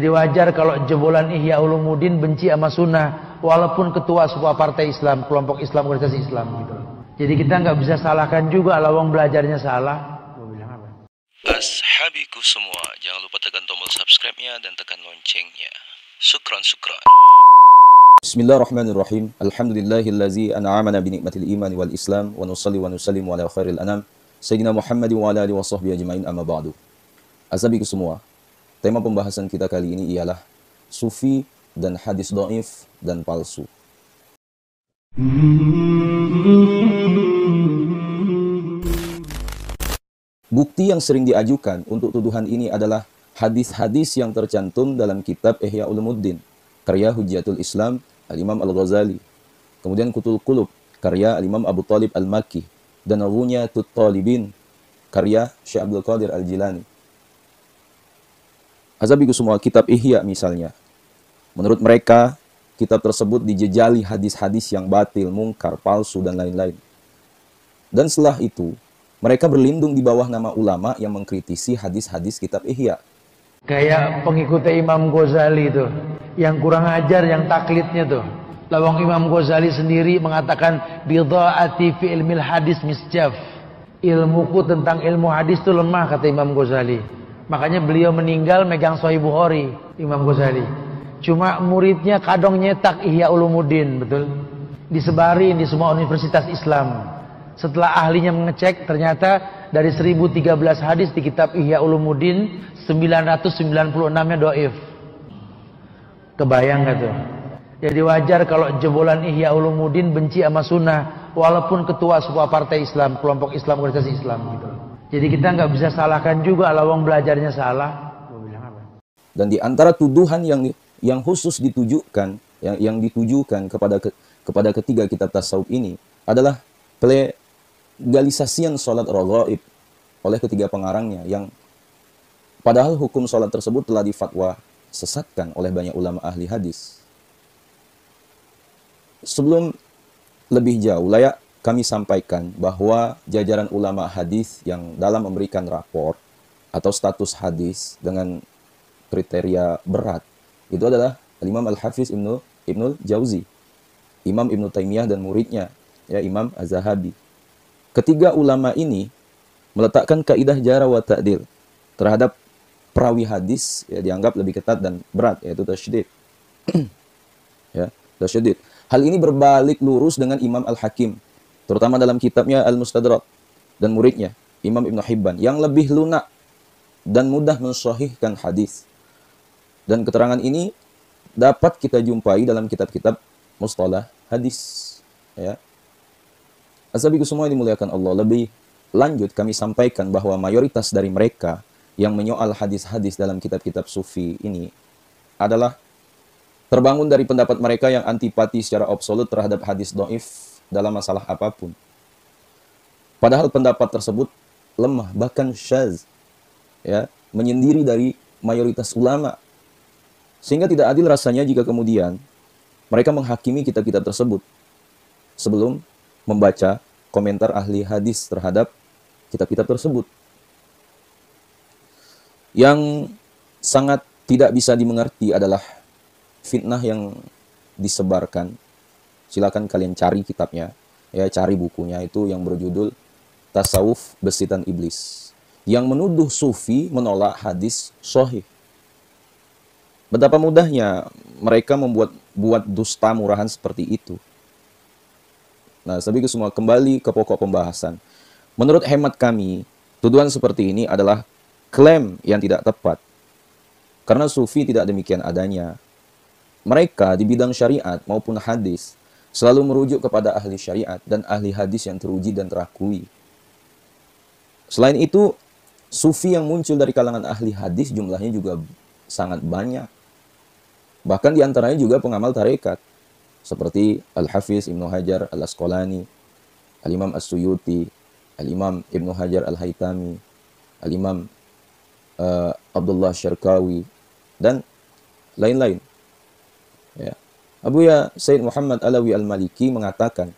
Jadi wajar kalau jebolan Ihya Ulumuddin benci sama sunnah, walaupun ketua sebuah partai Islam, kelompok Islam, organisasi Islam gitu. Jadi kita nggak bisa salahkan juga kalau belajarnya salah. Ashabiku semua, jangan lupa tekan tombol subscribe-nya dan tekan loncengnya. Sukron. Bismillahirrahmanirrahim. Alhamdulillahillazi an'amana bi ni'matil iman wal islam wa nusalli wa nusallimu ala khairil anam Sayyidina Muhammad wa ala alihi wa sahbihi ajma'in, amma ba'du. Ashabiku semua, tema pembahasan kita kali ini ialah sufi dan hadis dhaif dan palsu. Bukti yang sering diajukan untuk tuduhan ini adalah hadis-hadis yang tercantum dalam kitab Ihya Ulumuddin, karya Hujjatul Islam Al-Imam Al-Ghazali. Kemudian Kutul Qulub, karya Al-Imam Abu Talib Al-Makki, dan Ghunyatul Talibin, karya Syekh Abdul Qadir Al-Jilani. Azabiku semua, kitab Ihya misalnya, menurut mereka kitab tersebut dijejali hadis-hadis yang batil, mungkar, palsu, dan lain-lain. Dan setelah itu mereka berlindung di bawah nama ulama yang mengkritisi hadis-hadis kitab Ihya. Kayak pengikutnya Imam Ghazali tuh, yang kurang ajar, yang taklidnya tuh. Lawang Imam Ghazali sendiri mengatakan bidhaati fi ilmil hadis misjaf. Ilmuku tentang ilmu hadis tuh lemah, kata Imam Ghazali. Makanya beliau meninggal megang Sahih Bukhari, Imam Ghazali. Cuma muridnya kadang nyetak Ihya Ulumuddin, betul? Disebarin di semua universitas Islam. Setelah ahlinya mengecek, ternyata dari 1013 hadis di kitab Ihya Ulumuddin, 996-nya dhaif. Kebayang gak tuh? Jadi wajar kalau jebolan Ihya Ulumuddin benci sama sunnah, walaupun ketua sebuah partai Islam, kelompok Islam, organisasi Islam gitu. Jadi kita nggak bisa salahkan juga kalau belajarnya salah. Dan di antara tuduhan yang khusus ditujukan, yang ditujukan kepada ketiga kitab tasawuf ini adalah legalisasian sholat raghaib oleh ketiga pengarangnya, yang padahal hukum sholat tersebut telah difatwa sesatkan oleh banyak ulama ahli hadis. Sebelum lebih jauh, layak kami sampaikan bahwa jajaran ulama hadis yang dalam memberikan rapor atau status hadis dengan kriteria berat itu adalah Imam Al-Hafiz Ibnul Jauzi, Imam Ibnu Taimiyah dan muridnya, ya, Imam Az-Zahabi. Ketiga ulama ini meletakkan kaidah jarh wa ta'dil terhadap perawi hadis, ya, dianggap lebih ketat dan berat, yaitu tasydid. Ya, tasydid. Hal ini berbalik lurus dengan Imam Al-Hakim, terutama dalam kitabnya Al-Mustadrak, dan muridnya Imam Ibn Hibban, yang lebih lunak dan mudah mensahihkan hadis. Dan keterangan ini dapat kita jumpai dalam kitab-kitab mustalah hadis, ya. Ashabiku semua dimuliakan Allah, lebih lanjut kami sampaikan bahwa mayoritas dari mereka yang menyoal hadis-hadis dalam kitab-kitab sufi ini adalah terbangun dari pendapat mereka yang antipati secara absolut terhadap hadis dhaif dalam masalah apapun. Padahal pendapat tersebut lemah, bahkan syadz, ya, menyendiri dari mayoritas ulama. Sehingga tidak adil rasanya jika kemudian mereka menghakimi kitab-kitab tersebut sebelum membaca komentar ahli hadis terhadap kitab-kitab tersebut. Yang sangat tidak bisa dimengerti adalah fitnah yang disebarkan. Silakan kalian cari kitabnya, ya, cari bukunya itu yang berjudul Tasawuf Besitan Iblis, yang menuduh sufi menolak hadis sahih. Betapa mudahnya mereka membuat dusta murahan seperti itu. Nah, sahabatku semua, kembali ke pokok pembahasan. Menurut hemat kami, tuduhan seperti ini adalah klaim yang tidak tepat, karena sufi tidak demikian adanya. Mereka di bidang syariat maupun hadis selalu merujuk kepada ahli syariat dan ahli hadis yang teruji dan terakui. Selain itu, sufi yang muncul dari kalangan ahli hadis jumlahnya juga sangat banyak. Bahkan diantaranya juga pengamal tarekat, seperti Al-Hafiz Ibnu Hajar Al-Asqalani, Al-Imam As-Suyuti, Al-Imam Ibnu Hajar Al-Haytami, Al-Imam Abdullah Syarkawi, dan lain-lain. Ya. Abuya Sayyid Muhammad Alawi Al-Maliki mengatakan,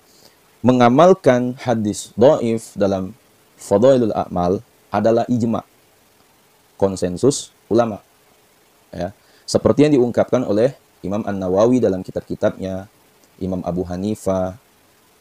mengamalkan hadis dhaif dalam Fadailul A'mal adalah ijma, konsensus ulama. Ya. Seperti yang diungkapkan oleh Imam An-Nawawi dalam kitab-kitabnya, Imam Abu Hanifah,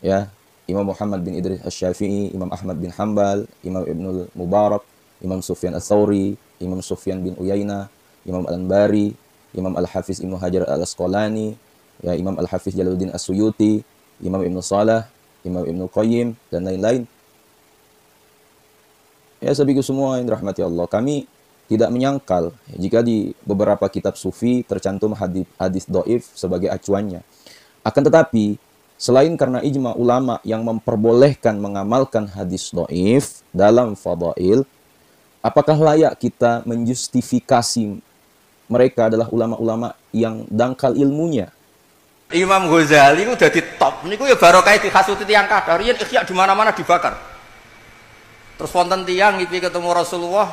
ya, Imam Muhammad bin Idris Asy-Syafi'i, Imam Ahmad bin Hambal, Imam Ibnul Mubarak, Imam Sufyan Ats-Tsauri, Imam Sufyan bin Uyainah, Imam Al-Anbari, Imam Al-Hafiz Ibnu Hajar Al-Asqalani, ya, Imam Al-Hafiz Jalaluddin As-Suyuti, Imam Ibnu Salah, Imam Ibnu Qayyim, dan lain-lain. Ya, sahabatku semua yang dirahmati Allah, kami tidak menyangkal jika di beberapa kitab sufi tercantum hadis dhaif sebagai acuannya. Akan tetapi, selain karena ijma ulama yang memperbolehkan mengamalkan hadis dhaif dalam fadail, apakah layak kita menjustifikasi mereka adalah ulama-ulama yang dangkal ilmunya? Imam Ghazali itu jadi top. Niku ya barokah dikasuti tiyang kadar, yen ikhya di mana-mana dibakar. Terus wonten tiyang ngipi ketemu Rasulullah,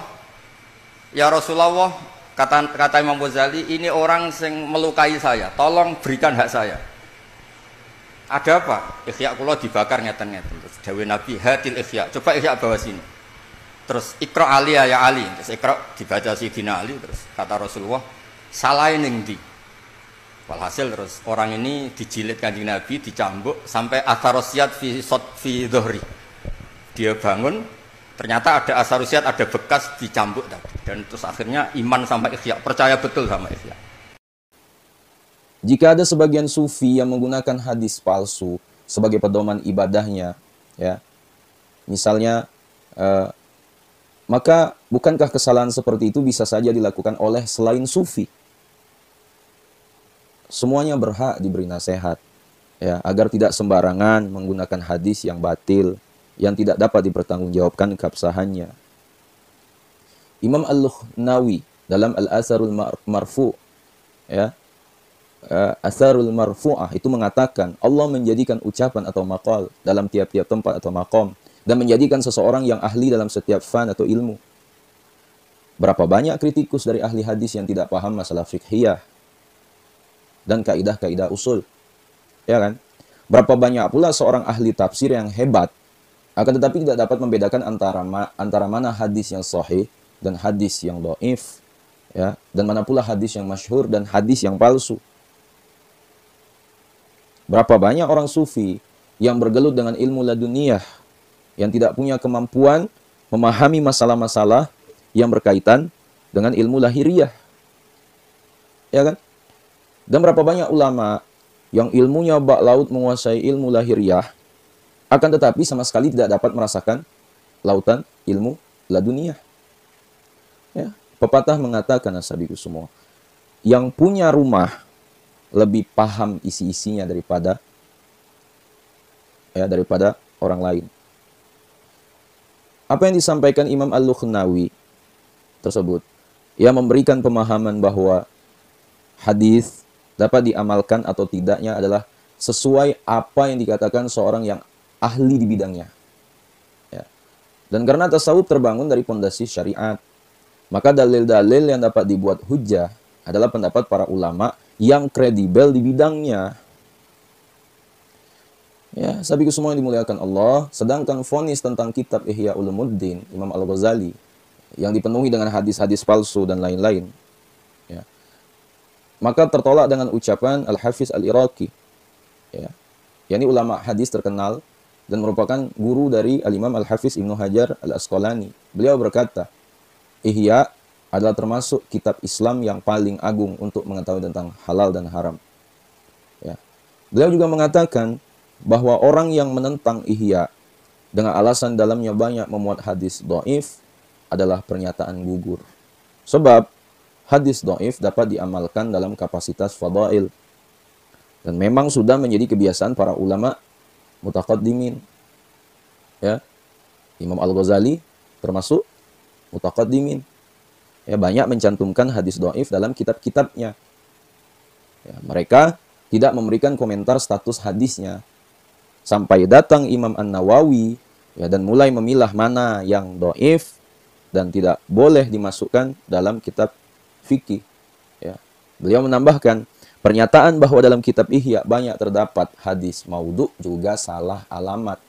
ya Rasulullah, kata Imam Ghazali, ini orang yang melukai saya, tolong berikan hak saya. Ada apa? Ikhya kula dibakar ngeten-ngeten. Terus dawuh Nabi, hatil ikhya. Coba ikhya bawa sini. Terus Iqra Ali ya Ali. Terus Iqra dibaca Sayyidina Ali. Terus kata Rasulullah, salahe ning ndi? Walhasil terus orang ini dijilid Kanjeng Nabi, dicambuk sampai atharosiat fi dhuhri. Dia bangun, ternyata ada asarosiat, ada bekas dicambuk tadi. Dan terus akhirnya iman sama ikhya, percaya betul sama ikhya. Jika ada sebagian sufi yang menggunakan hadis palsu sebagai pedoman ibadahnya, ya, misalnya, maka bukankah kesalahan seperti itu bisa saja dilakukan oleh selain sufi? Semuanya berhak diberi nasihat, ya, agar tidak sembarangan menggunakan hadis yang batil, yang tidak dapat dipertanggungjawabkan keabsahannya. Imam Al-Lukhnawi dalam Al-Asarul Marfu', ya, Asarul Marfu'ah itu mengatakan Allah menjadikan ucapan atau maqal dalam tiap-tiap tempat atau maqam dan menjadikan seseorang yang ahli dalam setiap fan atau ilmu. Berapa banyak kritikus dari ahli hadis yang tidak paham masalah fiqhiyah dan kaidah-kaidah usul, ya kan? Berapa banyak pula seorang ahli tafsir yang hebat akan tetapi tidak dapat membedakan antara mana hadis yang sahih dan hadis yang dhaif, ya, dan mana pula hadis yang masyhur dan hadis yang palsu. Berapa banyak orang sufi yang bergelut dengan ilmu laduniyah, yang tidak punya kemampuan memahami masalah-masalah yang berkaitan dengan ilmu lahiriah, ya kan? Dan berapa banyak ulama yang ilmunya bak laut menguasai ilmu lahiriah, akan tetapi sama sekali tidak dapat merasakan lautan ilmu laduniyah. Ya, pepatah mengatakan, asabiku semua, yang punya rumah lebih paham isi-isinya daripada orang lain. Apa yang disampaikan Imam Al-Lukhnawi tersebut, ia memberikan pemahaman bahwa hadis dapat diamalkan atau tidaknya adalah sesuai apa yang dikatakan seorang yang ahli di bidangnya. Ya. Dan karena tasawuf terbangun dari pondasi syariat, maka dalil-dalil yang dapat dibuat hujjah adalah pendapat para ulama yang kredibel di bidangnya. Ya, sahabatku semua yang dimuliakan Allah, sedangkan vonis tentang kitab Ihya Ulumuddin Imam Al-Ghazali yang dipenuhi dengan hadis-hadis palsu dan lain-lain, ya, maka tertolak dengan ucapan Al-Hafiz Al-Iraqi, ya, yakni ulama hadis terkenal dan merupakan guru dari Al-Imam Al-Hafiz Ibnu Hajar Al-Asqalani. Beliau berkata, Ihya adalah termasuk kitab Islam yang paling agung untuk mengetahui tentang halal dan haram. Ya. Beliau juga mengatakan bahwa orang yang menentang Ihya dengan alasan dalamnya banyak memuat hadis dhaif adalah pernyataan gugur. Sebab hadis dhaif dapat diamalkan dalam kapasitas fadail. Dan memang sudah menjadi kebiasaan para ulama mutaqaddimin. Ya. Imam Al-Ghazali termasuk mutaqaddimin. Ya, banyak mencantumkan hadis dhaif dalam kitab-kitabnya. Ya, mereka tidak memberikan komentar status hadisnya. Sampai datang Imam An-Nawawi, ya, dan mulai memilah mana yang dhaif dan tidak boleh dimasukkan dalam kitab fikih. Ya. Beliau menambahkan, pernyataan bahwa dalam kitab Ihya banyak terdapat hadis maudhu juga salah alamat.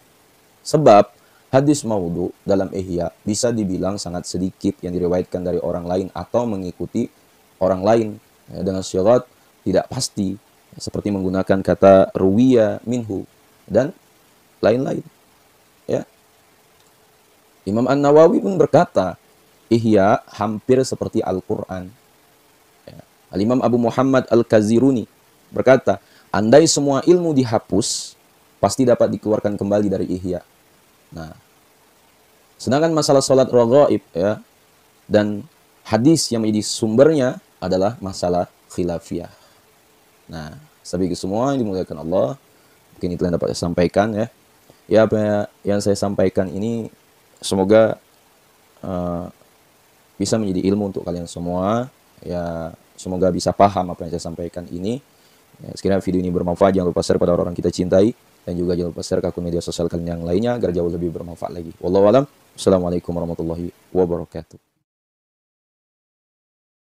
Sebab hadis maudhu dalam Ihya bisa dibilang sangat sedikit yang diriwayatkan dari orang lain atau mengikuti orang lain Ya, dengan syirat tidak pasti, seperti menggunakan kata ruwiya minhu dan lain-lain. Ya. Imam An-Nawawi pun berkata, Ihya hampir seperti Al-Quran. Ya. Al-Imam Abu Muhammad Al-Kaziruni berkata, andai semua ilmu dihapus, pasti dapat dikeluarkan kembali dari Ihya. Nah, sedangkan masalah sholat raghaib ya, dan hadis yang menjadi sumbernya adalah masalah khilafiyah. Nah, sahabat semua yang dimuliakan Allah, mungkin itu yang dapat saya sampaikan ya. Ya, apa yang saya sampaikan ini semoga bisa menjadi ilmu untuk kalian semua. Ya, semoga bisa paham apa yang saya sampaikan ini. Ya, sekiranya video ini bermanfaat, jangan lupa share pada orang-orang kita cintai, dan juga jangan lupa share ke akun media sosial kalian yang lainnya agar jauh lebih bermanfaat lagi. Wallahu a'lam. Assalamualaikum warahmatullahi wabarakatuh.